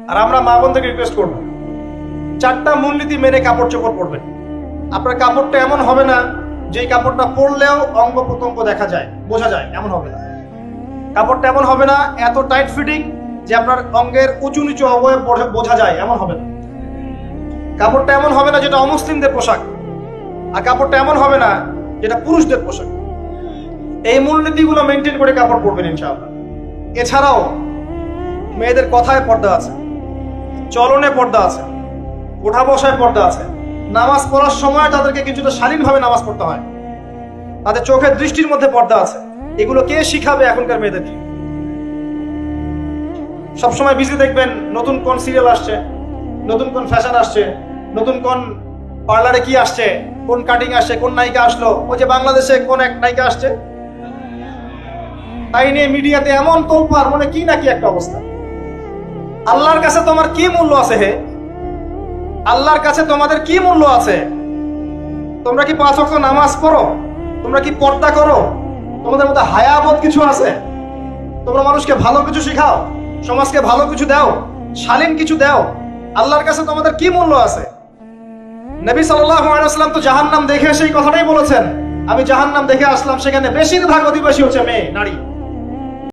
আর আমরা মা বোনদেরকে রিকোয়েস্ট করবো, 4টা মূলনীতি মেনে কাপড় চোপড় পরবেন। আপনার কাপড়টা এমন হবে না যে কাপড়টা পরলেও অঙ্গ প্রত্যঙ্গ দেখা যায়, বোঝা যায়, এমন হবে না। কাপড়টা এমন হবে না এত টাইট ফিটিং যে আপনার অঙ্গের উঁচু নিচু অবয়ব বোঝা যায়, এমন হবে না। কাপড়টা এমন হবে না যেটা অমুসলিমদের পোশাক, আর কাপড়টা এমন হবে না যেটা পুরুষদের পোশাক। এই মূলনীতিগুলো মেনটেন করে কাপড় পরবেন ইনশাআল্লাহ। এছাড়াও মেয়েদের কথায় পর্দা আছে, চলনে পর্দা আছে, ওঠা বসায় পর্দা আছে। নামাজ পড়ার সময় তাদেরকে কিছুটা শালীনভাবে নামাজ পড়তে হয়, তাদের চোখের দৃষ্টির মধ্যে পর্দা আছে। এগুলো কে শিখাবে এখনকার মেয়েদেরকে? সবসময় বিজি দেখবেন নতুন কোন সিরিয়াল আসছে, নতুন কোন ফ্যাশন আসছে, নতুন কোন পার্লারে কি আসছে, কোন কাটিং আসছে, কোন নায়িকা আসলো। ওই যে বাংলাদেশে কোন এক নায়িকা আসছে, তাই নিয়ে মিডিয়াতে এমন তোলপাড়, মনে কি নাকি একটা অবস্থা। আল্লাহর কাছে তোমার কি মূল্য আছে হে? আল্লাহর কাছে তোমাদের কি মূল্য আছে? তোমরা কি 5 ওয়াক্ত নামাজ পড়ো? তোমরা কি পর্দা করো? তোমাদের মধ্যে হায়াবোধ কিছু আছে? তোমরা মানুষকে ভালো কিছু শিখাও, সমাজকে ভালো কিছু দাও, শালীন কিছু দাও। আল্লাহর কাছে তোমাদের কি মূল্য আছে? নবী সাল্লাল্লাহু আলাইহি ওয়াসাল্লাম তো জাহান্নাম দেখে সেই কথাটাই বলেছেন, আমি জাহান্নাম দেখে আসলাম, সেখানে বেশিরভাগ অধিবাসী হচ্ছে মেয়ে, নারী।